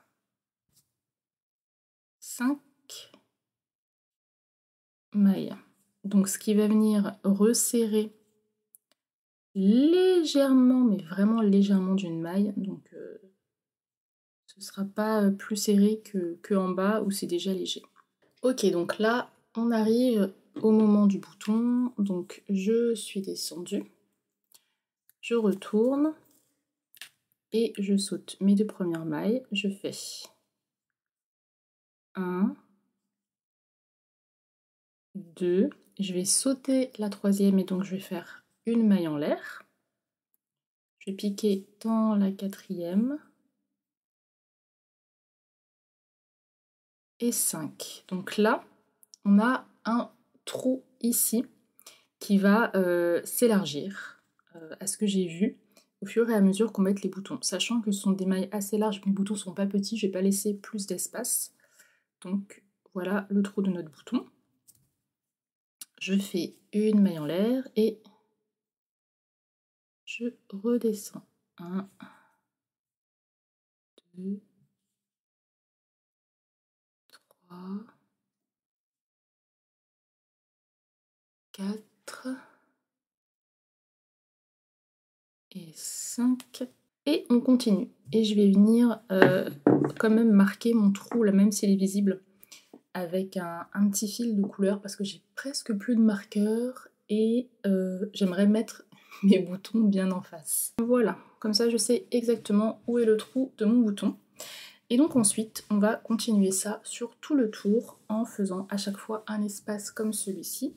5 mailles. Donc ce qui va venir resserrer légèrement, mais vraiment légèrement d'une maille. Donc ce ne sera pas plus serré que en bas où c'est déjà léger. Ok, donc là on arrive au moment du bouton. Donc je suis descendue. Je retourne. Et je saute mes 2 premières mailles, je fais 1, 2, je vais sauter la 3e et donc je vais faire une maille en l'air. Je vais piquer dans la 4e et 5. Donc là, on a un trou ici qui va s'élargir à ce que j'ai vu au fur et à mesure qu'on met les boutons. Sachant que ce sont des mailles assez larges, mes boutons ne sont pas petits, je ne vais pas laisser plus d'espace. Donc voilà le trou de notre bouton. Je fais une maille en l'air et je redescends. 1, 2, 3, 4 et 5. Et on continue. Et je vais venir quand même marquer mon trou, là même s'il est visible, avec un petit fil de couleur parce que j'ai presque plus de marqueur et j'aimerais mettre mes boutons bien en face. Voilà, comme ça je sais exactement où est le trou de mon bouton. Et donc ensuite, on va continuer ça sur tout le tour en faisant à chaque fois un espace comme celui-ci,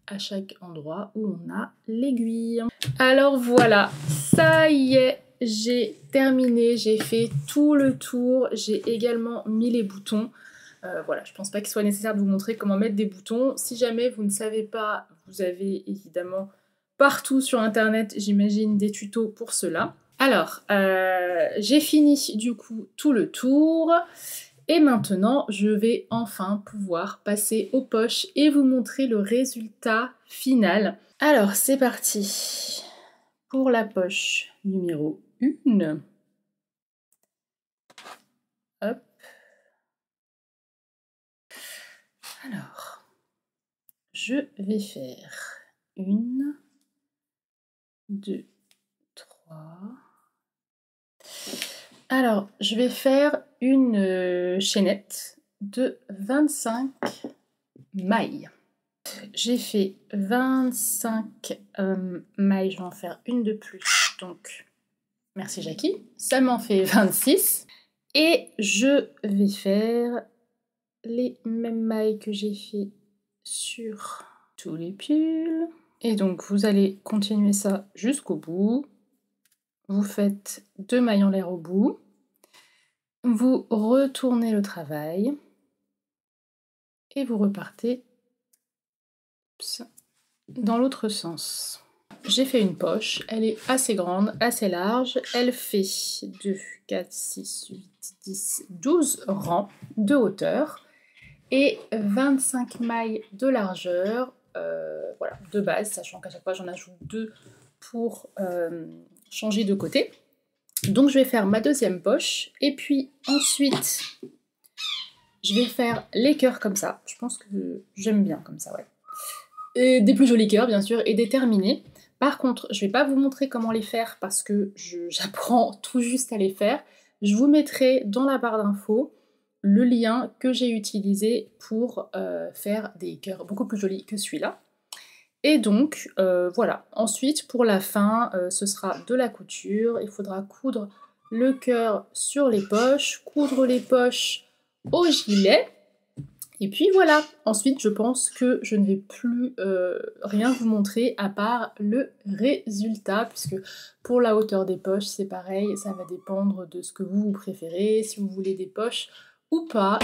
à chaque endroit où on a l'aiguille. Alors voilà, ça y est, j'ai terminé, j'ai fait tout le tour, j'ai également mis les boutons. Voilà, je pense pas qu'il soit nécessaire de vous montrer comment mettre des boutons. Si jamais vous ne savez pas, vous avez évidemment partout sur internet, j'imagine, des tutos pour cela. Alors, j'ai fini du coup tout le tour. Et maintenant, je vais enfin pouvoir passer aux poches et vous montrer le résultat final. Alors, c'est parti pour la poche numéro 1. Hop. Alors, je vais faire 1, 2, 3. Alors, je vais faire une chaînette de 25 mailles. J'ai fait 25 mailles, je vais en faire une de plus, donc merci Jackie, ça m'en fait 26. Et je vais faire les mêmes mailles que j'ai fait sur tous les pulls. Et donc vous allez continuer ça jusqu'au bout. Vous faites 2 mailles en l'air au bout. Vous retournez le travail. Et vous repartez dans l'autre sens. J'ai fait une poche, elle est assez grande, assez large, elle fait 2, 4, 6, 8, 10, 12 rangs de hauteur et 25 mailles de largeur, voilà, de base, sachant qu'à chaque fois j'en ajoute 2 pour changer de côté. Donc je vais faire ma deuxième poche et puis ensuite je vais faire les cœurs comme ça, je pense que j'aime bien comme ça, ouais. Et des plus jolis cœurs bien sûr, et des terminés. Par contre, je vais pas vous montrer comment les faire parce que j'apprends tout juste à les faire. Je vous mettrai dans la barre d'infos le lien que j'ai utilisé pour faire des cœurs beaucoup plus jolis que celui-là. Et donc, voilà. Ensuite, pour la fin, ce sera de la couture. Il faudra coudre le cœur sur les poches, coudre les poches au gilet. Et puis voilà. Ensuite, je pense que je ne vais plus rien vous montrer à part le résultat, puisque pour la hauteur des poches, c'est pareil. Ça va dépendre de ce que vous préférez, si vous voulez des poches ou pas.